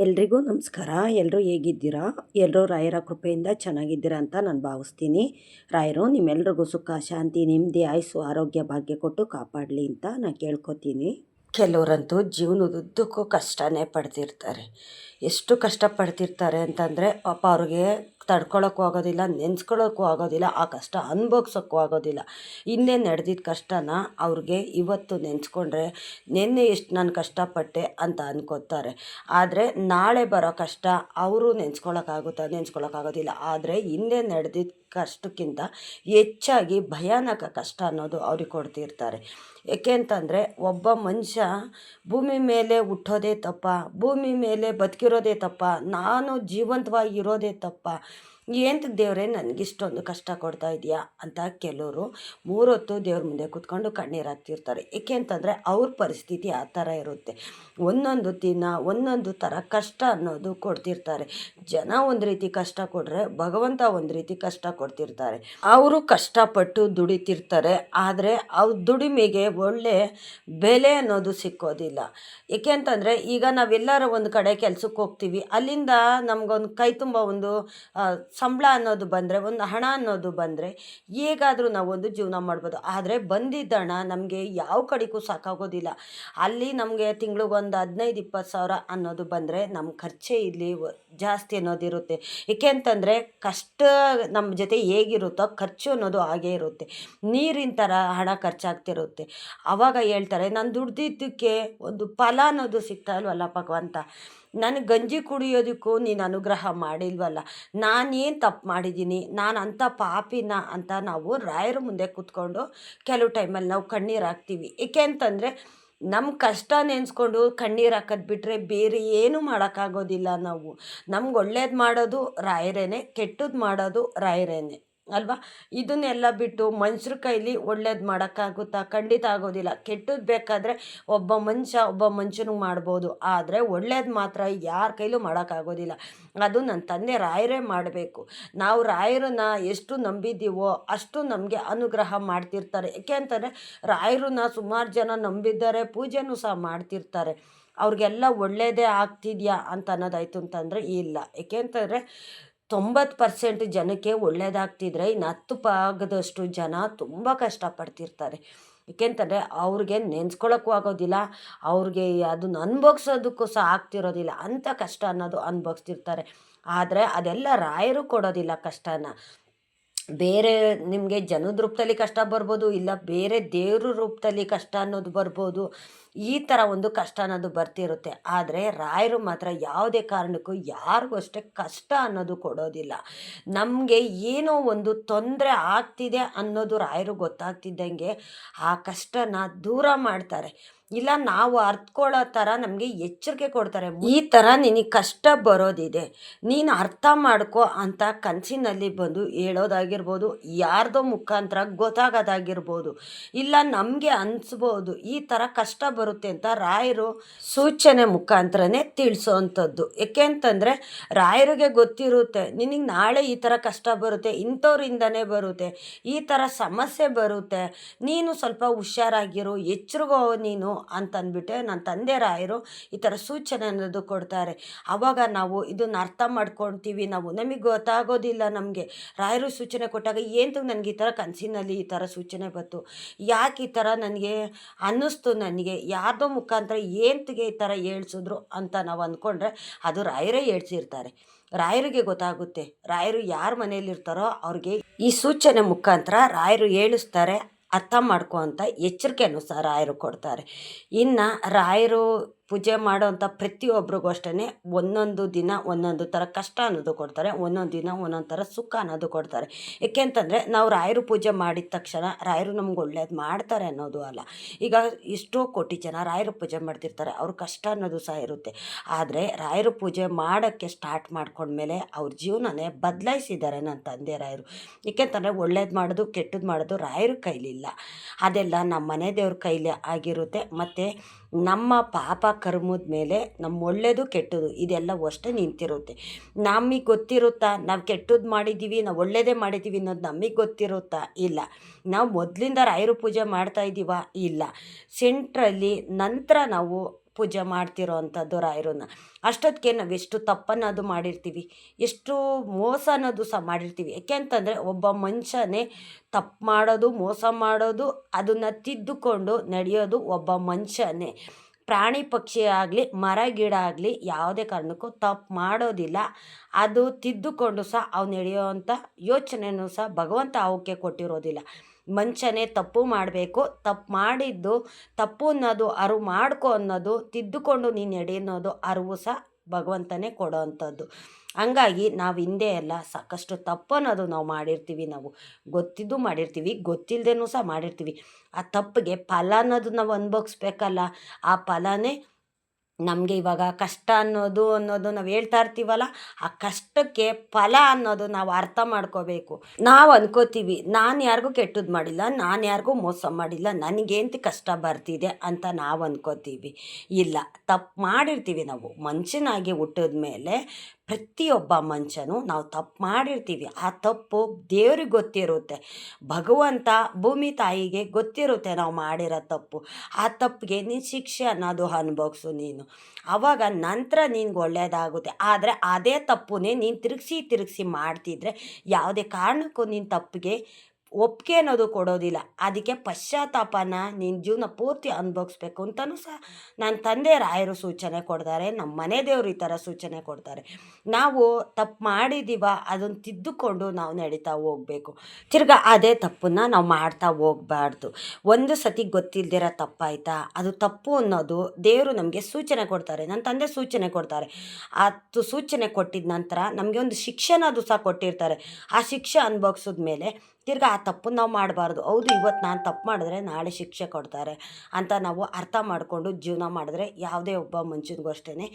ಎಲ್ರಿಗೂ ನಮಸ್ಕಾರ. ಎಲ್ಲರೂ ಹೇಗಿದ್ದೀರಾ? ಎಲ್ಲರೂ ರಾಯರ ಕೃಪೆಯಿಂದ ಚೆನ್ನಾಗಿದ್ದೀರಾ ಅಂತ ನಾನು ಭಾವಿಸ್ತೀನಿ. ರಾಯರು ನಿಮ್ಮೆಲ್ರಿಗೂ ಸುಖ, ಶಾಂತಿ, ನೆಮ್ಮದಿ, ಆಯುಸ್ಸು, ಆರೋಗ್ಯ, ಭಾಗ್ಯ ಕೊಟ್ಟು ಕಾಪಾಡಲಿ ಅಂತ ನಾನು ಕೇಳ್ಕೊತೀನಿ. ಕೆಲವರಂತೂ ಜೀವನದುದ್ದಕ್ಕೂ ಕಷ್ಟನೇ ಪಡ್ತಿರ್ತಾರೆ. ಎಷ್ಟು ಕಷ್ಟಪಡ್ತಿರ್ತಾರೆ ಅಂತಂದರೆ ಪಾಪ ಅವ್ರಿಗೆ ತಡ್ಕೊಳಕ್ಕೂ ಆಗೋದಿಲ್ಲ, ನೆನೆಸ್ಕೊಳ್ಳೋಕ್ಕೂ ಆಗೋದಿಲ್ಲ, ಆ ಕಷ್ಟ ಅನುಭವಿಸೋಕ್ಕೂ ಆಗೋದಿಲ್ಲ. ಹಿಂದೆ ನಡೆದಿದ್ದ ಕಷ್ಟನ ಅವ್ರಿಗೆ ಇವತ್ತು ನೆನೆಸ್ಕೊಂಡ್ರೆ ನಿನ್ನೆ ಎಷ್ಟು ನಾನು ಕಷ್ಟಪಟ್ಟೆ ಅಂತ ಅನ್ಕೋತಾರೆ. ಆದರೆ ನಾಳೆ ಬರೋ ಕಷ್ಟ ಅವರು ನೆನೆಸ್ಕೊಳ್ಳೋಕ್ಕಾಗೋದಿಲ್ಲ. ಆದರೆ ಹಿಂದೆ ನಡೆದಿದ್ದ ಕಷ್ಟಕ್ಕಿಂತ ಹೆಚ್ಚಾಗಿ ಭಯಾನಕ ಕಷ್ಟ ಅನ್ನೋದು ಅವ್ರಿಗೆ ಕೊಡ್ತಿರ್ತಾರೆ. ಏಕೆ ಅಂತಂದರೆ ಒಬ್ಬ ಮನುಷ್ಯ ಭೂಮಿ ಮೇಲೆ ಹುಟ್ಟೋದೇ ತಪ್ಪ, ಭೂಮಿ ಮೇಲೆ ಬದುಕಿರೋದೇ ತಪ್ಪ, ನಾನು ಜೀವಂತವಾಗಿರೋದೇ ತಪ್ಪ, ಏನು ದೇವರೇ ನನಗಿಷ್ಟೊಂದು ಕಷ್ಟ ಕೊಡ್ತಾ ಇದೆಯಾ ಅಂತ ಕೆಲವರು 3 ಹೊತ್ತು ದೇವ್ರ ಮುಂದೆ ಕೂತ್ಕೊಂಡು ಕಣ್ಣೀರು ಹಾಕ್ತಿರ್ತಾರೆ. ಏಕೆ ಅಂತಂದರೆ ಅವ್ರ ಪರಿಸ್ಥಿತಿ ಆ ಥರ ಇರುತ್ತೆ. ಒಂದೊಂದು ದಿನ ಒಂದೊಂದು ಥರ ಕಷ್ಟ ಅನ್ನೋದು ಕೊಡ್ತಿರ್ತಾರೆ. ಜನ ಒಂದು ರೀತಿ ಕಷ್ಟ ಕೊಟ್ಟರೆ ಭಗವಂತ ಒಂದು ರೀತಿ ಕಷ್ಟ ಕೊಡ್ತಿರ್ತಾರೆ. ಅವರು ಕಷ್ಟಪಟ್ಟು ದುಡಿತಿರ್ತಾರೆ, ಆದರೆ ಅವ್ರ ದುಡಿಮೆಗೆ ಒಳ್ಳೆ ಬೆಲೆ ಅನ್ನೋದು ಸಿಕ್ಕೋದಿಲ್ಲ. ಏಕೆ ಅಂತಂದರೆ ಈಗ ನಾವೆಲ್ಲರೂ ಒಂದು ಕಡೆ ಕೆಲಸಕ್ಕೆ ಹೋಗ್ತೀವಿ, ಅಲ್ಲಿಂದ ನಮಗೊಂದು ಕೈ ತುಂಬ ಒಂದು ಸಂಬಳ ಅನ್ನೋದು ಬಂದರೆ, ಒಂದು ಹಣ ಅನ್ನೋದು ಬಂದರೆ ಹೇಗಾದರೂ ನಾವೊಂದು ಜೀವನ ಮಾಡ್ಬೋದು. ಆದರೆ ಬಂದಿದ್ದ ಹಣ ನಮಗೆ ಯಾವ ಕಡೆಗೂ ಸಾಕಾಗೋದಿಲ್ಲ. ಅಲ್ಲಿ ನಮಗೆ ತಿಂಗಳಿಗೊಂದು 15-20 ಸಾವಿರ ಅನ್ನೋದು ಬಂದರೆ ನಮ್ಮ ಖರ್ಚೇ ಇಲ್ಲಿ ಜಾಸ್ತಿ ಅನ್ನೋದಿರುತ್ತೆ. ಏಕೆ ಅಂತಂದರೆ ಕಷ್ಟ ನಮ್ಮ ಜೊತೆ ಹೇಗಿರುತ್ತೋ ಖರ್ಚು ಅನ್ನೋದು ಹಾಗೇ ಇರುತ್ತೆ. ನೀರಿನ ಥರ ಹಣ ಖರ್ಚಾಗ್ತಿರುತ್ತೆ. ಆವಾಗ ಹೇಳ್ತಾರೆ, ನಾನು ದುಡ್ದಿದ್ದಕ್ಕೆ ಒಂದು ಫಲ ಅನ್ನೋದು ಸಿಗ್ತಾ ಇಲ್ವಲ್ಲ ಭಗವಂತ, ನನಗೆ ಗಂಜಿ ಕುಡಿಯೋದಕ್ಕೂ ನೀನು ಅನುಗ್ರಹ ಮಾಡಿಲ್ವಲ್ಲ, ನಾನೇನು ತಪ್ಪು ಮಾಡಿದ್ದೀನಿ, ನಾನು ಅಂಥ ಪಾಪಿನ ಅಂತ ನಾವು ರಾಯರ ಮುಂದೆ ಕೂತ್ಕೊಂಡು ಕೆಲವು ಟೈಮಲ್ಲಿ ನಾವು ಕಣ್ಣೀರು ಹಾಕ್ತೀವಿ. ಏಕೆ ಅಂತಂದರೆ ನಮ್ಮ ಕಷ್ಟ ನೆನೆಸ್ಕೊಂಡು ಕಣ್ಣೀರು ಹಾಕೋದು ಬಿಟ್ಟರೆ ಬೇರೆ ಏನೂ ಮಾಡೋಕ್ಕಾಗೋದಿಲ್ಲ. ನಮ್ಗೆ ಒಳ್ಳೇದು ಮಾಡೋದು ರಾಯರೇನೆ, ಕೆಟ್ಟದ್ದು ಮಾಡೋದು ರಾಯರೇನೆ ಅಲ್ವಾ? ಇದನ್ನೆಲ್ಲ ಬಿಟ್ಟು ಮನುಷ್ಯರ ಕೈಲಿ ಒಳ್ಳೇದು ಮಾಡೋಕ್ಕಾಗುತ್ತಾ? ಖಂಡಿತ ಆಗೋದಿಲ್ಲ. ಕೆಟ್ಟದ್ದು ಬೇಕಾದರೆ ಒಬ್ಬ ಮನುಷ್ಯನಿಗೆ ಮಾಡ್ಬೋದು, ಆದರೆ ಒಳ್ಳೇದು ಮಾತ್ರ ಯಾರ ಕೈಲೂ ಮಾಡೋಕ್ಕಾಗೋದಿಲ್ಲ. ಅದು ನನ್ನ ತಂದೆ ರಾಯರೇ ಮಾಡಬೇಕು. ನಾವು ರಾಯರನ್ನ ಎಷ್ಟು ನಂಬಿದ್ದೀವೋ ಅಷ್ಟು ನಮಗೆ ಅನುಗ್ರಹ ಮಾಡ್ತಿರ್ತಾರೆ. ಏಕೆ ಅಂತಂದರೆ ರಾಯರನ್ನ ಸುಮಾರು ಜನ ನಂಬಿದ್ದಾರೆ, ಪೂಜೆನೂ ಸಹ ಮಾಡ್ತಿರ್ತಾರೆ. ಅವ್ರಿಗೆಲ್ಲ ಒಳ್ಳೆಯದೇ ಆಗ್ತಿದೆಯಾ ಅಂತ ಅನ್ನೋದಾಯ್ತು ಅಂತಂದರೆ ಇಲ್ಲ. ಏಕೆ ಅಂತಂದರೆ 90% ಜನಕ್ಕೆ ಒಳ್ಳೆಯದಾಗ್ತಿದ್ರೆ ಇನ್ನು 10 ಭಾಗದಷ್ಟು ಜನ ತುಂಬ ಕಷ್ಟಪಡ್ತಿರ್ತಾರೆ. ಏಕೆಂತಂದರೆ ಅವ್ರಿಗೆ ನೆನೆಸ್ಕೊಳ್ಳೋಕ್ಕೂ ಆಗೋದಿಲ್ಲ, ಅವ್ರಿಗೆ ಅದನ್ನು ಅನುಭವಿಸೋದಕ್ಕೂ ಸಹ ಆಗ್ತಿರೋದಿಲ್ಲ. ಅಂಥ ಕಷ್ಟ ಅನ್ನೋದು ಅನುಭವಿಸ್ತಿರ್ತಾರೆ. ಆದರೆ ಅದೆಲ್ಲ ರಾಯರು ಕೊಡೋದಿಲ್ಲ ಕಷ್ಟನ. ಬೇರೆ ನಿಮಗೆ ಜನದ ರೂಪದಲ್ಲಿ ಕಷ್ಟ ಬರ್ಬೋದು, ಇಲ್ಲ ಬೇರೆ ದೇವ್ರ ರೂಪದಲ್ಲಿ ಕಷ್ಟ ಅನ್ನೋದು ಬರ್ಬೋದು. ಈ ಥರ ಒಂದು ಕಷ್ಟ ಅನ್ನೋದು ಬರ್ತಿರುತ್ತೆ. ಆದರೆ ರಾಯರು ಮಾತ್ರ ಯಾವುದೇ ಕಾರಣಕ್ಕೂ ಯಾರಿಗೂ ಅಷ್ಟೇ ಕಷ್ಟ ಅನ್ನೋದು ಕೊಡೋದಿಲ್ಲ. ನಮಗೆ ಏನೋ ಒಂದು ತೊಂದರೆ ಆಗ್ತಿದೆ ಅನ್ನೋದು ರಾಯರು ಗೊತ್ತಾಗ್ತಿದ್ದಂಗೆ ಆ ಕಷ್ಟನ ದೂರ ಮಾಡ್ತಾರೆ. ಇಲ್ಲ ನಾವು ಅರ್ಥಕೊಳ್ಳೋ ಥರ ನಮಗೆ ಎಚ್ಚರಿಕೆ ಕೊಡ್ತಾರೆ. ಈ ಥರ ನಿನಗೆ ಕಷ್ಟ ಬರೋದಿದೆ, ನೀನು ಅರ್ಥ ಮಾಡ್ಕೊ ಅಂತ ಕನಸಿನಲ್ಲಿ ಬಂದು ಹೇಳೋದಾಗಿರ್ಬೋದು, ಯಾರ್ದೋ ಮುಖಾಂತರ ಗೊತ್ತಾಗೋದಾಗಿರ್ಬೋದು, ಇಲ್ಲ ನಮಗೆ ಅನಿಸ್ಬೋದು ಈ ಥರ ಕಷ್ಟ ಬರುತ್ತೆ ಅಂತ ರಾಯರು ಸೂಚನೆ ಮುಖಾಂತರನೇ ತಿಳಿಸೋವಂಥದ್ದು. ಏಕೆ ಅಂತಂದರೆ ರಾಯರಿಗೆ ಗೊತ್ತಿರುತ್ತೆ ನಿನಗೆ ನಾಳೆ ಈ ಥರ ಕಷ್ಟ ಬರುತ್ತೆ, ಇಂಥವ್ರಿಂದನೇ ಬರುತ್ತೆ, ಈ ಥರ ಸಮಸ್ಯೆ ಬರುತ್ತೆ, ನೀನು ಸ್ವಲ್ಪ ಹುಷಾರಾಗಿರು, ಎಚ್ಚರಿಗೋ ನೀನು ಅಂತಂದ್ಬಿಟ್ಟೆ ನನ್ನ ತಂದೆ ರಾಯರು ಈ ಥರ ಸೂಚನೆ ಅನ್ನೋದು ಕೊಡ್ತಾರೆ. ಆವಾಗ ನಾವು ಇದನ್ನು ಅರ್ಥ ಮಾಡ್ಕೊಳ್ತೀವಿ. ನಮಗೆ ಗೊತ್ತಾಗೋದಿಲ್ಲ. ನಮಗೆ ರಾಯರು ಸೂಚನೆ ಕೊಟ್ಟಾಗ ಏನು ನನಗೆ ಈ ಥರ ಕನಸಿನಲ್ಲಿ ಈ ಥರ ಸೂಚನೆ ಬಂತು, ಯಾಕೆ ಈ ಥರ ನನಗೆ ಅನ್ನಿಸ್ತು, ನನಗೆ ಯಾರ್ದೋ ಮುಖಾಂತರ ಏಂತಿಗೆ ಈ ಥರ ಹೇಳ್ಸಿದ್ರು ಅಂತ ನಾವು ಅಂದ್ಕೊಂಡ್ರೆ ಅದು ರಾಯರೇ ಹೇಳ್ಸಿರ್ತಾರೆ. ರಾಯರಿಗೆ ಗೊತ್ತಾಗುತ್ತೆ. ರಾಯರು ಯಾರ ಮನೇಲಿರ್ತಾರೋ ಅವ್ರಿಗೆ ಈ ಸೂಚನೆ ಮುಖಾಂತರ ರಾಯರು ಹೇಳಿಸ್ತಾರೆ, ಅರ್ಥ ಮಾಡ್ಕೊ ಅಂತ ಎಚ್ಚರಿಕೆಯನ್ನು ಸಹ ರಾಯರು ಕೊಡ್ತಾರೆ. ಇನ್ನು ರಾಯರು ಪೂಜೆ ಮಾಡೋವಂಥ ಪ್ರತಿಯೊಬ್ಬರಿಗೂ ಅಷ್ಟೇ ಒಂದೊಂದು ದಿನ ಒಂದೊಂದು ಥರ ಕಷ್ಟ ಅನ್ನೋದು ಕೊಡ್ತಾರೆ, ಒಂದೊಂದು ದಿನ ಒಂದೊಂದು ಥರ ಸುಖ ಅನ್ನೋದು ಕೊಡ್ತಾರೆ. ಏಕೆ ಅಂತಂದರೆ ನಾವು ರಾಯರು ಪೂಜೆ ಮಾಡಿದ ತಕ್ಷಣ ರಾಯರು ನಮ್ಗೆ ಒಳ್ಳೇದು ಮಾಡ್ತಾರೆ ಅನ್ನೋದು ಅಲ್ಲ. ಈಗ ಎಷ್ಟೋ ಕೋಟಿ ಜನ ರಾಯರು ಪೂಜೆ ಮಾಡ್ತಿರ್ತಾರೆ, ಅವ್ರ ಕಷ್ಟ ಅನ್ನೋದು ಸಹ ಇರುತ್ತೆ. ಆದರೆ ರಾಯರು ಪೂಜೆ ಮಾಡೋಕ್ಕೆ ಸ್ಟಾರ್ಟ್ ಮಾಡ್ಕೊಂಡ್ಮೇಲೆ ಅವ್ರ ಜೀವನನೇ ಬದಲಾಯಿಸಿದ್ದಾರೆ ನನ್ನ ತಂದೆ ರಾಯರು. ಏಕೆಂತಂದರೆ ಒಳ್ಳೇದು ಮಾಡೋದು ಕೆಟ್ಟದ್ದು ಮಾಡೋದು ರಾಯರ ಕೈಲಿಲ್ಲ, ಅದೆಲ್ಲ ನಮ್ಮ ಮನೆ ದೇವ್ರ ಕೈಲಿ ಆಗಿರುತ್ತೆ. ಮತ್ತು ನಮ್ಮ ಪಾಪ ಕರ್ಮದ ಮೇಲೆ ನಮ್ಮ ಒಳ್ಳೆಯದು ಕೆಟ್ಟದ್ದು ಇದೆಲ್ಲ ಅಷ್ಟೇ ನಿಂತಿರುತ್ತೆ. ನಮಗೆ ಗೊತ್ತಿರುತ್ತಾ ನಾವು ಕೆಟ್ಟದ್ದು ಮಾಡಿದ್ದೀವಿ, ನಾವು ಒಳ್ಳೆಯದೇ ಮಾಡಿದ್ದೀವಿ ಅನ್ನೋದು ನಮಗೆ ಗೊತ್ತಿರುತ್ತಾ? ಇಲ್ಲ. ನಾವು ಮೊದಲಿಂದ ರಾಯರು ಪೂಜೆ ಮಾಡ್ತಾಯಿದ್ದೀವ? ಇಲ್ಲ. ಸೆಂಟ್ರಲ್ಲಿ ನಂತರ ನಾವು ಪೂಜೆ ಮಾಡ್ತಿರೋ ಅಂಥದ್ದು ರಾಯರನ್ನ. ಅಷ್ಟೊತ್ತಿಗೆ ನಾವು ಎಷ್ಟು ತಪ್ಪನ್ನೋದು ಮಾಡಿರ್ತೀವಿ, ಎಷ್ಟು ಮೋಸ ಅನ್ನೋದು ಸಹ ಮಾಡಿರ್ತೀವಿ. ಯಾಕೆ ಅಂತಂದರೆ ಒಬ್ಬ ಮನುಷ್ಯನೇ ತಪ್ಪು ಮಾಡೋದು, ಮೋಸ ಮಾಡೋದು, ಅದನ್ನು ತಿದ್ದುಕೊಂಡು ನಡೆಯೋದು ಒಬ್ಬ ಮನುಷ್ಯನೇ. ಪ್ರಾಣಿ ಪಕ್ಷಿ ಆಗಲಿ, ಮರ ಗಿಡ ಆಗಲಿ ಯಾವುದೇ ಕಾರಣಕ್ಕೂ ತಪ್ಪು ಮಾಡೋದಿಲ್ಲ. ಅದು ತಿದ್ದುಕೊಂಡು ಸಹ ಅವು ನಡೆಯೋವಂಥ ಯೋಚನೆಯೂ ಸಹ ಭಗವಂತ ಅವಕ್ಕೆ ಕೊಟ್ಟಿರೋದಿಲ್ಲ. ಮನುಷ್ಯನೇ ತಪ್ಪು ಮಾಡಬೇಕು, ತಪ್ಪು ಮಾಡಿದ್ದು ತಪ್ಪು ಅನ್ನೋದು ಅರಿವು ಮಾಡ್ಕೊ ಅನ್ನೋದು, ತಿದ್ದುಕೊಂಡು ನೀನು ನಡಿ ಅನ್ನೋದು ಅರಿವು ಸಹ ಭಗವಂತನೇ ಕೊಡೋ ಅಂಥದ್ದು. ಹಂಗಾಗಿ ನಾವು ಹಿಂದೆ ಎಲ್ಲ ಸಾಕಷ್ಟು ತಪ್ಪು ಅನ್ನೋದು ನಾವು ಮಾಡಿರ್ತೀವಿ. ನಾವು ಗೊತ್ತಿದ್ದು ಮಾಡಿರ್ತೀವಿ, ಗೊತ್ತಿಲ್ಲದೇನೂ ಸಹ ಮಾಡಿರ್ತೀವಿ. ಆ ತಪ್ಪಿಗೆ ಫಲ ಅನ್ನೋದು ನಾವು ಅನುಭವಿಸ್ಬೇಕಲ್ಲ. ಆ ಫಲನೇ ನಮಗೆ ಇವಾಗ ಕಷ್ಟ ಅನ್ನೋದು ನಾವು ಹೇಳ್ತಾ ಇರ್ತೀವಲ್ಲ, ಆ ಕಷ್ಟಕ್ಕೆ ಫಲ ಅನ್ನೋದು ನಾವು ಅರ್ಥ ಮಾಡ್ಕೋಬೇಕು. ನಾವು ಅನ್ಕೋತೀವಿ, ನಾನು ಯಾರಿಗೂ ಕೆಟ್ಟದ್ದು ಮಾಡಿಲ್ಲ, ನಾನು ಯಾರಿಗೂ ಮೋಸ ಮಾಡಿಲ್ಲ, ನನಗೇಂತ ಕಷ್ಟ ಬರ್ತಿದೆ ಅಂತ ನಾವು ಅನ್ಕೋತೀವಿ. ಇಲ್ಲ, ತಪ್ಪು ಮಾಡಿರ್ತೀವಿ. ನಾವು ಮನುಷ್ಯನಾಗಿ ಹುಟ್ಟಿದ ಮೇಲೆ ಪ್ರತಿಯೊಬ್ಬ ಮನುಷ್ಯನೂ ನಾವು ತಪ್ಪು ಮಾಡಿರ್ತೀವಿ. ಆ ತಪ್ಪು ದೇವ್ರಿಗೆ ಗೊತ್ತಿರುತ್ತೆ, ಭಗವಂತ ಭೂಮಿ ತಾಯಿಗೆ ಗೊತ್ತಿರುತ್ತೆ ನಾವು ಮಾಡಿರೋ ತಪ್ಪು. ಆ ತಪ್ಪಿಗೆ ನೀನು ಶಿಕ್ಷೆ ಅನ್ನೋದು ಅನುಭವಿಸು ನೀನು. ಆವಾಗ ನಂತರ ನಿನ್ಗೆ ಒಳ್ಳೆಯದಾಗುತ್ತೆ. ಆದರೆ ಅದೇ ತಪ್ಪನ್ನೇ ನೀನು ತಿರುಗಿಸಿ ಮಾಡ್ತಿದ್ರೆ ಯಾವುದೇ ಕಾರಣಕ್ಕೂ ನೀನು ತಪ್ಪಿಗೆ ಒಪ್ಪಿಗೆ ಅನ್ನೋದು ಕೊಡೋದಿಲ್ಲ. ಅದಕ್ಕೆ ಪಶ್ಚಾತ್ತಾಪನ ನೀನು ಜೀವನ ಪೂರ್ತಿ ಅನುಭವಿಸ್ಬೇಕು ಅಂತಲೂ ಸಹ ನನ್ನ ತಂದೆ ರಾಯರು ಸೂಚನೆ ಕೊಡ್ತಾರೆ, ನಮ್ಮ ಮನೆ ದೇವರು ಈ ಥರ ಸೂಚನೆ ಕೊಡ್ತಾರೆ. ನಾವು ತಪ್ಪು ಮಾಡಿದ್ದೀವ, ಅದನ್ನು ತಿದ್ದುಕೊಂಡು ನಾವು ನಡೀತಾ ಹೋಗಬೇಕು. ತಿರ್ಗಾ ಅದೇ ತಪ್ಪನ್ನು ನಾವು ಮಾಡ್ತಾ ಹೋಗಬಾರ್ದು. ಒಂದು ಸತಿ ಗೊತ್ತಿಲ್ದಿರೋ ತಪ್ಪಾಯ್ತಾ, ಅದು ತಪ್ಪು ಅನ್ನೋದು ದೇವರು ನಮಗೆ ಸೂಚನೆ ಕೊಡ್ತಾರೆ, ನನ್ನ ತಂದೆ ಸೂಚನೆ ಕೊಡ್ತಾರೆ. ಅದು ಸೂಚನೆ ಕೊಟ್ಟಿದ ನಂತರ ನಮಗೆ ಒಂದು ಶಿಕ್ಷೆನ ಅದು ಸಹ ಕೊಟ್ಟಿರ್ತಾರೆ. ಆ ಶಿಕ್ಷೆ ಅನುಭವಿಸಿದ ಮೇಲೆ ತಿರ್ಗಾ ಆ ತಪ್ಪನ್ನು ನಾವು ಮಾಡಬಾರ್ದು. ಹೌದು, ಇವತ್ತು ನಾನು ತಪ್ಪು ಮಾಡಿದ್ರೆ ನಾಳೆ ಶಿಕ್ಷೆ ಕೊಡ್ತಾರೆ ಅಂತ ನಾವು ಅರ್ಥ ಮಾಡಿಕೊಂಡು ಜೀವನ ಮಾಡಿದ್ರೆ ಯಾವುದೇ ಒಬ್ಬ ಮನುಷ್ಯನಿಗೂ ಅಷ್ಟೇ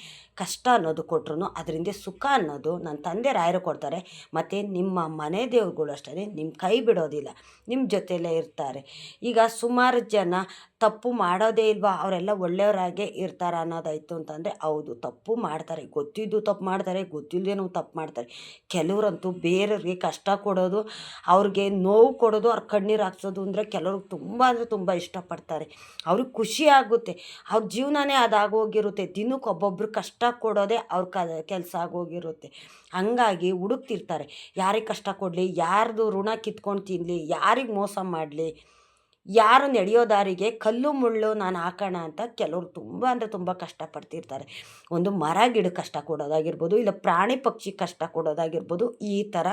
ಕಷ್ಟ ಅನ್ನೋದು ಕೊಟ್ಟರು ಅದರಿಂದ ಸುಖ ಅನ್ನೋದು ನನ್ನ ತಂದೆ ರಾಯರು ಕೊಡ್ತಾರೆ. ಮತ್ತು ನಿಮ್ಮ ಮನೆ ದೇವ್ರುಗಳು ಅಷ್ಟೇ ನಿಮ್ಮ ಕೈ ಬಿಡೋದಿಲ್ಲ, ನಿಮ್ಮ ಜೊತೆಯಲ್ಲೇ ಇರ್ತಾರೆ. ಈಗ ಸುಮಾರು ಜನ ತಪ್ಪು ಮಾಡೋದೇ ಇಲ್ವಾ, ಅವರೆಲ್ಲ ಒಳ್ಳೆಯವರಾಗೆ ಇರ್ತಾರೆ ಅನ್ನೋದಾಯಿತು ಅಂತಂದರೆ, ಹೌದು, ತಪ್ಪು ಮಾಡ್ತಾರೆ, ಗೊತ್ತಿದ್ದು ತಪ್ಪು ಮಾಡ್ತಾರೆ, ಗೊತ್ತಿಲ್ಲದೇನೂ ತಪ್ಪು ಮಾಡ್ತಾರೆ. ಕೆಲವರಂತೂ ಬೇರೆಯವ್ರಿಗೆ ಕಷ್ಟ ಕೊಡೋದು, ಅವ್ರಿಗೆ ನೋವು ಕೊಡೋದು, ಅವ್ರ ಕಣ್ಣೀರು ಹಾಕ್ಸೋದು ಅಂದರೆ ಕೆಲವ್ರಿಗೆ ತುಂಬ ಅಂದರೆ ತುಂಬ ಇಷ್ಟಪಡ್ತಾರೆ. ಅವ್ರಿಗೆ ಖುಷಿ ಆಗುತ್ತೆ, ಅವ್ರ ಜೀವನನೇ ಅದಾಗೋಗಿರುತ್ತೆ. ದಿನಕ್ಕೆ ಒಬ್ಬೊಬ್ರು ಕಷ್ಟ ಕೊಡೋದೇ ಅವ್ರ ಕೆಲಸ ಆಗೋಗಿರುತ್ತೆ. ಹಂಗಾಗಿ ಹುಡುಕ್ತಿರ್ತಾರೆ, ಯಾರಿಗೆ ಕಷ್ಟ ಕೊಡಲಿ, ಯಾರ್ದು ಋಣ ಕಿತ್ಕೊಂಡು ತಿನ್ನಲಿ, ಯಾರಿಗೆ ಮೋಸ ಮಾಡಲಿ, ಯಾರು ನಡೆಯೋ ದಾರಿಗೆ ಕಲ್ಲು ಮುಳ್ಳು ನಾನು ಹಾಕೋಣ ಅಂತ ಕೆಲವರು ತುಂಬ ಅಂದರೆ ತುಂಬ ಕಷ್ಟಪಡ್ತಿರ್ತಾರೆ. ಒಂದು ಮರ ಗಿಡ ಕಷ್ಟ ಕೊಡೋದಾಗಿರ್ಬೋದು, ಇಲ್ಲ ಪ್ರಾಣಿ ಪಕ್ಷಿ ಕಷ್ಟ ಕೊಡೋದಾಗಿರ್ಬೋದು, ಈ ಥರ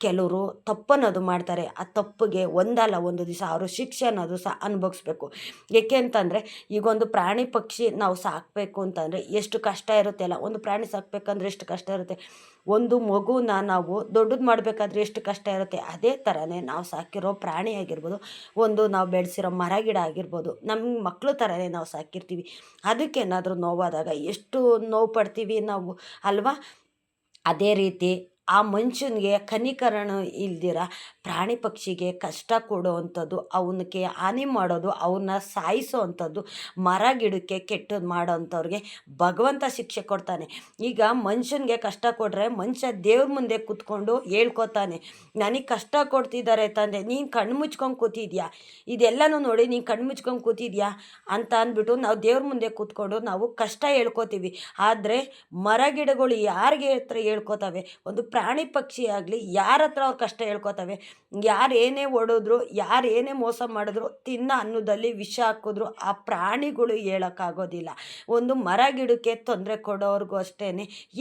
ಕೆಲವರು ತಪ್ಪನ್ನೋದು ಮಾಡ್ತಾರೆ. ಆ ತಪ್ಪಿಗೆ ಒಂದಲ್ಲ ಒಂದು ದಿವಸ ಅವರು ಶಿಕ್ಷೆ ಅನ್ನೋದು ಸಹ ಅನುಭವಿಸ್ಬೇಕು. ಏಕೆ ಅಂತಂದರೆ ಈಗೊಂದು ಪ್ರಾಣಿ ಪಕ್ಷಿ ನಾವು ಸಾಕಬೇಕು ಅಂತಂದರೆ ಎಷ್ಟು ಕಷ್ಟ ಇರುತ್ತೆ ಅಲ್ಲ. ಒಂದು ಪ್ರಾಣಿ ಸಾಕಬೇಕಂದ್ರೆ ಎಷ್ಟು ಕಷ್ಟ ಇರುತ್ತೆ, ಒಂದು ಮಗುನ ನಾವು ದೊಡ್ಡದು ಮಾಡಬೇಕಾದ್ರೆ ಎಷ್ಟು ಕಷ್ಟ ಇರುತ್ತೆ. ಅದೇ ಥರನೇ ನಾವು ಸಾಕಿರೋ ಪ್ರಾಣಿ ಆಗಿರ್ಬೋದು, ಒಂದು ನಾವು ಬೆಳೆಸಿರೋ ಮರ ಗಿಡ ಆಗಿರ್ಬೋದು, ನಮ್ಮ ಮಕ್ಕಳು ಥರನೇ ನಾವು ಸಾಕಿರ್ತೀವಿ. ಅದಕ್ಕೇನಾದರೂ ನೋವಾದಾಗ ಎಷ್ಟು ನೋವು ಪಡ್ತೀವಿ ನಾವು ಅಲ್ವಾ. ಅದೇ ರೀತಿ ಆ ಮನುಷ್ಯನಿಗೆ ಕನಿಕರಣ ಇಲ್ದಿರ ಪ್ರಾಣಿ ಪಕ್ಷಿಗೆ ಕಷ್ಟ ಕೊಡುವಂಥದ್ದು, ಅವನಿಗೆ ಹಾನಿ ಮಾಡೋದು, ಅವನ್ನ ಸಾಯಿಸೋ ಅಂಥದ್ದು, ಮರ ಗಿಡಕ್ಕೆ ಕೆಟ್ಟದ್ದು ಮಾಡೋ ಅಂಥವ್ರಿಗೆ ಭಗವಂತ ಶಿಕ್ಷೆ ಕೊಡ್ತಾನೆ. ಈಗ ಮನುಷ್ಯನಿಗೆ ಕಷ್ಟ ಕೊಟ್ಟರೆ ಮನುಷ್ಯ ದೇವ್ರ ಮುಂದೆ ಕೂತ್ಕೊಂಡು ಹೇಳ್ಕೊತಾನೆ, ನನಗೆ ಕಷ್ಟ ಕೊಡ್ತಿದ್ದಾರೆ ತಂದೆ, ನೀನು ಕಣ್ಣು ಮುಚ್ಕೊಂಡು ಕೂತಿದ್ಯಾ, ಇದೆಲ್ಲನೂ ನೋಡಿ ನೀನು ಕಣ್ಣು ಮುಚ್ಕೊಂಡು ಕೂತಿದ್ಯಾ ಅಂತ ಅಂದ್ಬಿಟ್ಟು ನಾವು ದೇವ್ರ ಮುಂದೆ ಕೂತ್ಕೊಂಡು ನಾವು ಕಷ್ಟ ಹೇಳ್ಕೊತೀವಿ. ಆದರೆ ಮರ ಗಿಡಗಳು ಯಾರಿಗೆ ಹತ್ರ ಹೇಳ್ಕೊತವೆ, ಒಂದು ಪ್ರಾಣಿ ಪಕ್ಷಿ ಆಗಲಿ ಯಾರ ಹತ್ರ ಅವ್ರ ಕಷ್ಟ ಹೇಳ್ಕೊತವೆ. ಯಾರು ಏನೇ ಹೊಡೆದ್ರು, ಯಾರು ಏನೇ ಮೋಸ ಮಾಡಿದ್ರು, ತಿನ್ನ ಅನ್ನದಲ್ಲಿ ವಿಷ ಹಾಕಿದ್ರು ಆ ಪ್ರಾಣಿಗಳು ಹೇಳೋಕ್ಕಾಗೋದಿಲ್ಲ. ಒಂದು ಮರ ಗಿಡಕ್ಕೆ ತೊಂದರೆ ಕೊಡೋರ್ಗೂ ಅಷ್ಟೇ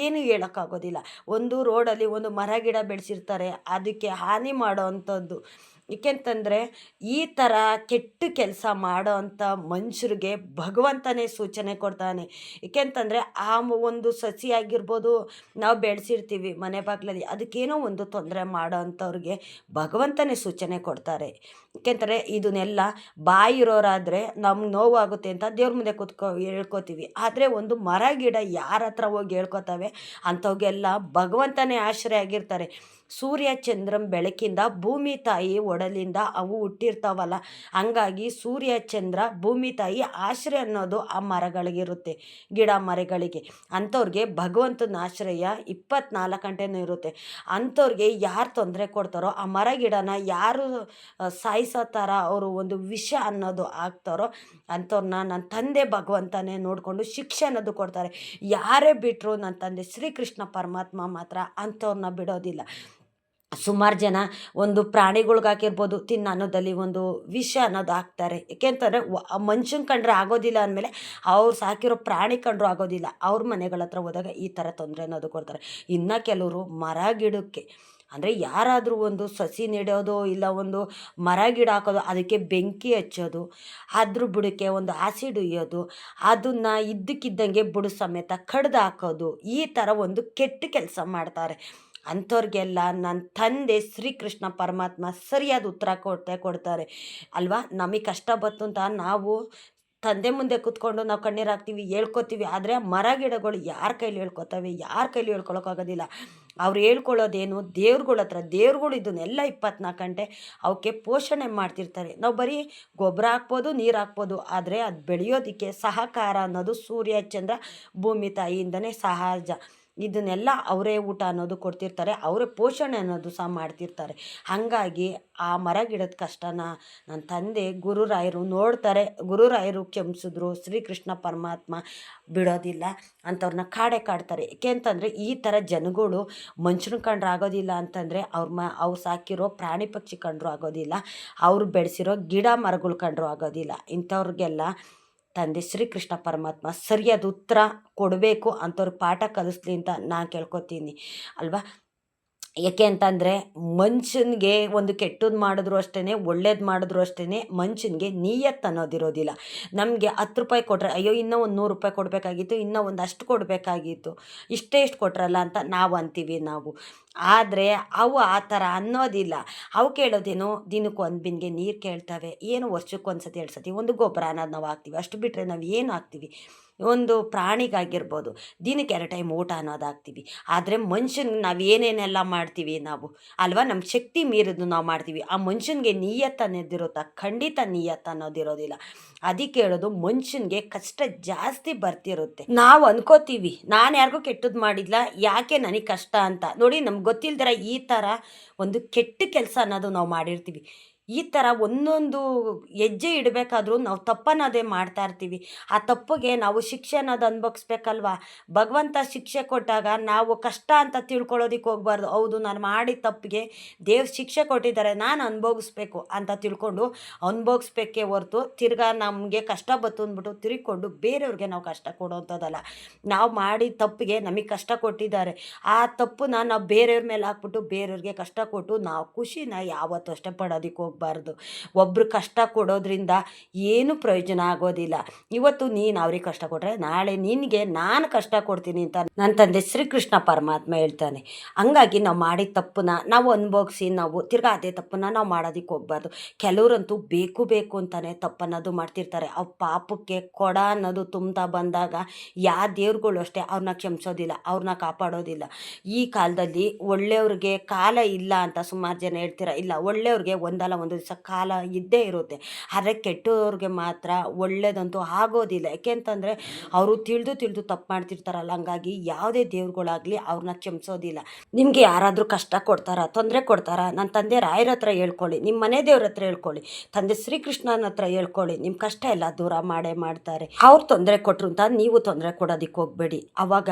ಏನು ಹೇಳೋಕ್ಕಾಗೋದಿಲ್ಲ. ಒಂದು ರೋಡಲ್ಲಿ ಒಂದು ಮರ ಗಿಡ ಬೆಳೆಸಿರ್ತಾರೆ, ಅದಕ್ಕೆ ಹಾನಿ ಮಾಡೋ ಅಂಥದ್ದು. ಏಕೆಂತಂದರೆ ಈ ಥರ ಕೆಟ್ಟ ಕೆಲಸ ಮಾಡೋ ಅಂಥ ಮನುಷ್ಯರಿಗೆ ಭಗವಂತನೇ ಸೂಚನೆ ಕೊಡ್ತಾನೆ. ಏಕೆಂತಂದರೆ ಆ ಒಂದು ಸಸಿ ಆಗಿರ್ಬೋದು ನಾವು ಬೆಳೆಸಿರ್ತೀವಿ ಮನೆ ಬಾಗಿಲಲ್ಲಿ, ಅದಕ್ಕೇನೋ ಒಂದು ತೊಂದರೆ ಮಾಡೋ ಅಂಥವ್ರಿಗೆ ಭಗವಂತನೇ ಸೂಚನೆ ಕೊಡ್ತಾರೆ. ಏಕೆಂದರೆ ಇದನ್ನೆಲ್ಲ ಬಾಯಿರೋರಾದರೆ ನಮ್ಗೆ ನೋವಾಗುತ್ತೆ ಅಂತ ದೇವ್ರ ಮುಂದೆ ಹೇಳ್ಕೊತೀವಿ. ಆದರೆ ಒಂದು ಮರ ಗಿಡ ಯಾರ ಹತ್ರ ಹೋಗಿ ಹೇಳ್ಕೊತವೆ ಅಂಥವ್ಗೆಲ್ಲ ಭಗವಂತನೇ ಆಶ್ರಯ ಆಗಿರ್ತಾರೆ. ಸೂರ್ಯ ಚಂದ್ರನ ಬೆಳಕಿಂದ ಭೂಮಿ ತಾಯಿ ಒಡಲಿಂದ ಅವು ಹುಟ್ಟಿರ್ತಾವಲ್ಲ, ಹಂಗಾಗಿ ಸೂರ್ಯ ಚಂದ್ರ ಭೂಮಿ ತಾಯಿ ಆಶ್ರಯ ಅನ್ನೋದು ಆ ಮರಗಳಿಗಿರುತ್ತೆ, ಗಿಡ ಮರಗಳಿಗೆ. ಅಂಥವ್ರಿಗೆ ಭಗವಂತನ ಆಶ್ರಯ 24 ಗಂಟೆನೂ ಇರುತ್ತೆ. ಅಂಥವ್ರಿಗೆ ಯಾರು ತೊಂದರೆ ಕೊಡ್ತಾರೋ, ಆ ಮರ ಗಿಡನ ಯಾರು ಸಾಯಿಸೋ ಥರ ಅವರು ಒಂದು ವಿಷ ಅನ್ನೋದು ಆಗ್ತಾರೋ ಅಂಥವ್ರನ್ನ ನನ್ನ ತಂದೆ ಭಗವಂತನೇ ನೋಡಿಕೊಂಡು ಶಿಕ್ಷೆ ಅನ್ನೋದು ಕೊಡ್ತಾರೆ. ಯಾರೇ ಬಿಟ್ಟರು ನನ್ನ ತಂದೆ ಶ್ರೀಕೃಷ್ಣ ಪರಮಾತ್ಮ ಮಾತ್ರ ಅಂಥವ್ರನ್ನ ಬಿಡೋದಿಲ್ಲ. ಸುಮಾರು ಜನ ಒಂದು ಪ್ರಾಣಿಗಳ್ಗಾಕಿರ್ಬೋದು ತಿನ್ನೋ ಅನ್ನೋದಲ್ಲಿ ಒಂದು ವಿಷ ಅನ್ನೋದು ಹಾಕ್ತಾರೆ. ಏಕೆಂತಂದರೆ ಮನುಷ್ಯನ ಕಂಡ್ರೆ ಆಗೋದಿಲ್ಲ ಅಂದಮೇಲೆ ಅವ್ರು ಸಾಕಿರೋ ಪ್ರಾಣಿ ಕಂಡ್ರೂ ಆಗೋದಿಲ್ಲ. ಅವ್ರ ಮನೆಗಳ ಹತ್ರ ಹೋದಾಗ ಈ ಥರ ತೊಂದರೆ ಅನ್ನೋದು ಕೊಡ್ತಾರೆ. ಇನ್ನು ಕೆಲವರು ಮರ ಗಿಡಕ್ಕೆ ಅಂದರೆ ಯಾರಾದರೂ ಒಂದು ಸಸಿ ನೆಡೋದು ಇಲ್ಲ ಒಂದು ಮರ ಗಿಡ ಹಾಕೋದು, ಅದಕ್ಕೆ ಬೆಂಕಿ ಹಚ್ಚೋದು, ಅದ್ರ ಬುಡಕ್ಕೆ ಒಂದು ಆಸಿಡ್ ಉಯ್ಯೋದು, ಅದನ್ನು ಇದ್ದಕ್ಕಿದ್ದಂಗೆ ಬುಡ ಸಮೇತ ಕಡ್ದು ಹಾಕೋದು, ಈ ಥರ ಒಂದು ಕೆಟ್ಟ ಕೆಲಸ ಮಾಡ್ತಾರೆ. ಅಂಥವ್ರಿಗೆಲ್ಲ ನನ್ನ ತಂದೆ ಶ್ರೀಕೃಷ್ಣ ಪರಮಾತ್ಮ ಸರಿಯಾದ ಉತ್ತರ ಕೊಡ್ತಾರೆ ಅಲ್ವಾ. ನಮಗೆ ಕಷ್ಟ ಬಂತು ಅಂತ ನಾವು ತಂದೆ ಮುಂದೆ ಕೂತ್ಕೊಂಡು ನಾವು ಕಣ್ಣೀರು ಹಾಕ್ತೀವಿ, ಹೇಳ್ಕೊತೀವಿ. ಆದರೆ ಮರ ಗಿಡಗಳು ಯಾರ ಕೈಲಿ ಹೇಳ್ಕೊತವೆ? ಯಾರ ಕೈಲಿ ಹೇಳ್ಕೊಳಕ್ಕಾಗೋದಿಲ್ಲ. ಅವ್ರು ಹೇಳ್ಕೊಳ್ಳೋದೇನು ದೇವ್ರುಗಳ ಹತ್ರ. ದೇವ್ರುಗಳು ಇದನ್ನೆಲ್ಲ 24 ಗಂಟೆ ಅವಕ್ಕೆ ಪೋಷಣೆ ಮಾಡ್ತಿರ್ತಾರೆ. ನಾವು ಬರೀ ಗೊಬ್ಬರ ಹಾಕ್ಬೋದು, ನೀರು ಹಾಕ್ಬೋದು, ಆದರೆ ಅದು ಬೆಳೆಯೋದಕ್ಕೆ ಸಹಕಾರ ಅನ್ನೋದು ಸೂರ್ಯ ಚಂದ್ರ ಭೂಮಿ ತಾಯಿಯಿಂದನೇ ಸಹಜ. ಇದನ್ನೆಲ್ಲ ಅವರೇ ಊಟ ಅನ್ನೋದು ಕೊಡ್ತಿರ್ತಾರೆ, ಅವರೇ ಪೋಷಣೆ ಅನ್ನೋದು ಸಹ ಮಾಡ್ತಿರ್ತಾರೆ. ಹಾಗಾಗಿ ಆ ಮರ ಗಿಡದ ಕಷ್ಟನ ನನ್ನ ತಂದೆ ಗುರುರಾಯರು ನೋಡ್ತಾರೆ. ಗುರುರಾಯರು ಕ್ಷಮಿಸಿದ್ರು, ಶ್ರೀಕೃಷ್ಣ ಪರಮಾತ್ಮ ಬಿಡೋದಿಲ್ಲ, ಅಂಥವ್ರನ್ನ ಕಾಡ್ತಾರೆ. ಏಕೆ ಅಂತಂದರೆ ಈ ಥರ ಜನಗಳು ಮನುಷ್ಯನ ಕಂಡ್ರೆ ಆಗೋದಿಲ್ಲ ಅಂತಂದರೆ ಅವ್ರು ಸಾಕಿರೋ ಪ್ರಾಣಿ ಪಕ್ಷಿ ಕಂಡ್ರೂ ಆಗೋದಿಲ್ಲ, ಅವ್ರು ಬೆಳೆಸಿರೋ ಗಿಡ ಮರಗಳು ಕಂಡ್ರೂ ಆಗೋದಿಲ್ಲ. ಇಂಥವ್ರಿಗೆಲ್ಲ ತಂದೆ ಶ್ರೀಕೃಷ್ಣ ಪರಮಾತ್ಮ ಸರಿಯಾದ ಉತ್ತರ ಕೊಡಬೇಕು, ಅಂಥವ್ರಿಗೆ ಪಾಠ ಕಲಿಸ್ಲಿ ಅಂತ ನಾನು ಕೇಳ್ಕೊತೀನಿ ಅಲ್ವಾ. ಏಕೆ ಅಂತಂದರೆ ಮನುಷ್ಯನಿಗೆ ಒಂದು ಕೆಟ್ಟದ್ದು ಮಾಡಿದ್ರು ಅಷ್ಟೇ, ಒಳ್ಳೇದು ಮಾಡಿದ್ರು ಅಷ್ಟೇ, ಮನುಷ್ಯನಿಗೆ ನಿಯತ್ತು ಅನ್ನೋದಿರೋದಿಲ್ಲ. ನಮಗೆ 10 ರೂಪಾಯಿ ಕೊಟ್ಟರೆ ಅಯ್ಯೋ ಇನ್ನೂ ಒಂದು 100 ರೂಪಾಯಿ ಕೊಡಬೇಕಾಗಿತ್ತು, ಇನ್ನೂ ಒಂದಷ್ಟು ಕೊಡಬೇಕಾಗಿತ್ತು, ಇಷ್ಟು ಕೊಟ್ರಲ್ಲ ಅಂತ ನಾವು ಅಂತೀವಿ ನಾವು. ಆದರೆ ಅವು ಆ ಥರ ಅನ್ನೋದಿಲ್ಲ. ಅವು ಕೇಳೋದೇನು, ದಿನಕ್ಕೆ 1 ಬಿನ್ಗೆ ನೀರು ಕೇಳ್ತವೆ, ಏನು ವರ್ಷಕ್ಕೆ 1 ಸತಿ 2 ಸತಿ ಒಂದು ಗೊಬ್ಬರ ಅನ್ನೋದು ನಾವು ಹಾಕ್ತೀವಿ. ಅಷ್ಟು ಬಿಟ್ಟರೆ ನಾವು ಏನು ಹಾಕ್ತೀವಿ? ಒಂದು ಪ್ರಾಣಿಗಾಗಿರ್ಬೋದು ದಿನಕ್ಕೆ 2 ಟೈಮ್ ಊಟ ಅನ್ನೋದು ಹಾಕ್ತೀವಿ. ಆದರೆ ಮನುಷ್ಯನಿಗೆ ನಾವು ಏನೇನೆಲ್ಲ ಮಾಡ್ತೀವಿ ನಾವು ಅಲ್ವಾ, ನಮ್ಮ ಶಕ್ತಿ ಮೀರಿದ್ದು ನಾವು ಮಾಡ್ತೀವಿ. ಆ ಮನುಷ್ಯನಿಗೆ ನಿಯತ್ತು ಅನ್ನೋದಿರುತ್ತಾ? ಖಂಡಿತ ನಿಯತ್ತು ಅನ್ನೋದಿರೋದಿಲ್ಲ. ಅದಕ್ಕೆ ಹೇಳೋದು, ಮನುಷ್ಯನಿಗೆ ಕಷ್ಟ ಜಾಸ್ತಿ ಬರ್ತಿರುತ್ತೆ. ನಾವು ಅನ್ಕೋತೀವಿ ನಾನು ಯಾರಿಗೂ ಕೆಟ್ಟದ್ದು ಮಾಡಿಲ್ಲ, ಯಾಕೆ ನನಗೆ ಕಷ್ಟ ಅಂತ. ನೋಡಿ, ನಮ್ಗೆ ಗೊತ್ತಿಲ್ದಿರ ಈ ಥರ ಒಂದು ಕೆಟ್ಟ ಕೆಲಸ ಅನ್ನೋದು ನಾವು ಮಾಡಿರ್ತೀವಿ. ಈ ಥರ ಒಂದೊಂದು ಹೆಜ್ಜೆ ಇಡಬೇಕಾದ್ರೂ ನಾವು ತಪ್ಪನ್ನೋದೇ ಮಾಡ್ತಾ ಇರ್ತೀವಿ. ಆ ತಪ್ಪಿಗೆ ನಾವು ಶಿಕ್ಷೆ ಅನ್ನೋದು ಅನುಭವಿಸ್ಬೇಕಲ್ವ. ಭಗವಂತ ಶಿಕ್ಷೆ ಕೊಟ್ಟಾಗ ನಾವು ಕಷ್ಟ ಅಂತ ತಿಳ್ಕೊಳ್ಳೋದಕ್ಕೆ ಹೋಗ್ಬಾರ್ದು. ಹೌದು, ನಾನು ಮಾಡಿದ ತಪ್ಪಿಗೆ ದೇವ್ರು ಶಿಕ್ಷೆ ಕೊಟ್ಟಿದ್ದಾರೆ, ನಾನು ಅನುಭವಿಸ್ಬೇಕು ಅಂತ ತಿಳ್ಕೊಂಡು ಅನುಭವಿಸ್ಬೇಕೇ ಹೊರ್ತು ತಿರ್ಗಾ ನಮಗೆ ಕಷ್ಟ ಬತ್ತು ಅಂದ್ಬಿಟ್ಟು ತಿರ್ಕೊಂಡು ಬೇರೆಯವ್ರಿಗೆ ನಾವು ಕಷ್ಟ ಕೊಡೋವಂಥದ್ದಲ್ಲ. ನಾವು ಮಾಡಿದ ತಪ್ಪಿಗೆ ನಮಗೆ ಕಷ್ಟ ಕೊಟ್ಟಿದ್ದಾರೆ, ಆ ತಪ್ಪನ್ನ ನಾವು ಬೇರೆಯವ್ರ ಮೇಲೆ ಹಾಕ್ಬಿಟ್ಟು ಬೇರೆಯವ್ರಿಗೆ ಕಷ್ಟ ಕೊಟ್ಟು ನಾವು ಖುಷಿನ ಯಾವತ್ತೂ ಅಷ್ಟೇ ಪಡೋದಕ್ಕೆ ಹೋಗ್ಬಾರ್ದು. ಒಬ್ರು ಕಷ್ಟ ಕೊಡೋದ್ರಿಂದ ಏನು ಪ್ರಯೋಜನ ಆಗೋದಿಲ್ಲ. ಇವತ್ತು ನೀನು ಅವ್ರಿಗೆ ಕಷ್ಟ ಕೊಟ್ಟರೆ ನಾಳೆ ನಿನಗೆ ನಾನು ಕಷ್ಟ ಕೊಡ್ತೀನಿ ಅಂತ ನನ್ನ ತಂದೆ ಶ್ರೀಕೃಷ್ಣ ಪರಮಾತ್ಮ ಹೇಳ್ತಾನೆ. ಹಂಗಾಗಿ ನಾವು ಮಾಡಿದ ತಪ್ಪನ್ನ ನಾವು ಅನುಭವಿಸಿ ನಾವು ತಿರ್ಗಾ ಅದೇ ತಪ್ಪನ್ನ ನಾವು ಮಾಡೋದಕ್ಕೆ ಹೋಗ್ಬಾರ್ದು. ಕೆಲವರಂತೂ ಬೇಕು ಅಂತಾನೆ ತಪ್ಪನ್ನೋದು ಮಾಡ್ತಿರ್ತಾರೆ. ಅವು ಪಾಪಕ್ಕೆ ಕೊಡ ಅನ್ನೋದು ತುಂಬ್ತಾ ಬಂದಾಗ ಯಾವ ದೇವ್ರುಗಳು ಅಷ್ಟೇ ಅವ್ರನ್ನ ಕ್ಷಮಿಸೋದಿಲ್ಲ, ಅವ್ರನ್ನ ಕಾಪಾಡೋದಿಲ್ಲ. ಈ ಕಾಲದಲ್ಲಿ ಒಳ್ಳೆಯವ್ರಿಗೆ ಕಾಲ ಇಲ್ಲ ಅಂತ ಸುಮಾರು ಜನ ಹೇಳ್ತೀರ. ಇಲ್ಲ, ಒಳ್ಳೆಯವ್ರಿಗೆ ಒಂದಲ್ಲ ಒಂದು ದಿವಸ ಕಾಲ ಇದ್ದೇ ಇರುತ್ತೆ. ಆದರೆ ಕೆಟ್ಟವ್ರಿಗೆ ಮಾತ್ರ ಒಳ್ಳೇದಂತೂ ಆಗೋದಿಲ್ಲ. ಯಾಕೆಂತಂದರೆ ಅವರು ತಿಳಿದು ತಪ್ಪು ಮಾಡ್ತಿರ್ತಾರಲ್ಲ. ಹಂಗಾಗಿ ಯಾವುದೇ ದೇವ್ರುಗಳಾಗಲಿ ಅವ್ರನ್ನ ಕ್ಷಮಿಸೋದಿಲ್ಲ. ನಿಮಗೆ ಯಾರಾದರೂ ಕಷ್ಟ ಕೊಡ್ತಾರಾ, ತೊಂದರೆ ಕೊಡ್ತಾರಾ, ನನ್ನ ತಂದೆ ರಾಯರ ಹತ್ರ ಹೇಳ್ಕೊಳ್ಳಿ, ನಿಮ್ಮ ಮನೆ ದೇವ್ರ ಹತ್ರ ಹೇಳ್ಕೊಳ್ಳಿ, ತಂದೆ ಶ್ರೀಕೃಷ್ಣನ ಹತ್ರ ಹೇಳ್ಕೊಳ್ಳಿ, ನಿಮ್ಮ ಕಷ್ಟ ಎಲ್ಲ ದೂರ ಮಾಡ್ತಾರೆ. ಅವ್ರು ತೊಂದರೆ ಕೊಟ್ಟರು ಅಂತ ನೀವು ತೊಂದರೆ ಕೊಡೋದಕ್ಕೆ ಹೋಗಬೇಡಿ. ಆವಾಗ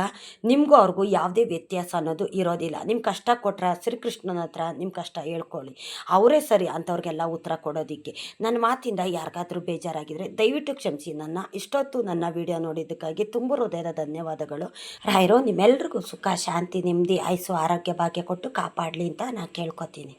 ನಿಮಗೂ ಅವ್ರಿಗೂ ಯಾವುದೇ ವ್ಯತ್ಯಾಸ ಅನ್ನೋದು ಇರೋದಿಲ್ಲ. ನಿಮ್ಮ ಕಷ್ಟ ಕೊಟ್ಟರೆ ಶ್ರೀಕೃಷ್ಣನ ಹತ್ರ ನಿಮ್ಮ ಕಷ್ಟ ಹೇಳ್ಕೊಳ್ಳಿ, ಅವರೇ ಸರಿ ಅಂಥವ್ರಿಗೆಲ್ಲ ಉತ್ತರ ಕೊಡೋದಕ್ಕೆ. ನನ್ನ ಮಾತಿಂದ ಯಾರಿಗಾದ್ರೂ ಬೇಜಾರಾಗಿದ್ದರೆ ದಯವಿಟ್ಟು ಕ್ಷಮಿಸಿ. ಇಷ್ಟೊತ್ತು ನನ್ನ ವಿಡಿಯೋ ನೋಡಿದ್ದಕ್ಕಾಗಿ ತುಂಬ ಹೃದಯದ ಧನ್ಯವಾದಗಳು. ರಾಯರು ನಿಮ್ಮೆಲ್ರಿಗೂ ಸುಖ, ಶಾಂತಿ, ನೆಮ್ಮದಿ, ಆಯುಸ್ಸು, ಆರೋಗ್ಯ ಭಾಗ್ಯ ಕೊಟ್ಟು ಕಾಪಾಡಲಿ ಅಂತ ನಾನು ಕೇಳ್ಕೊತೀನಿ.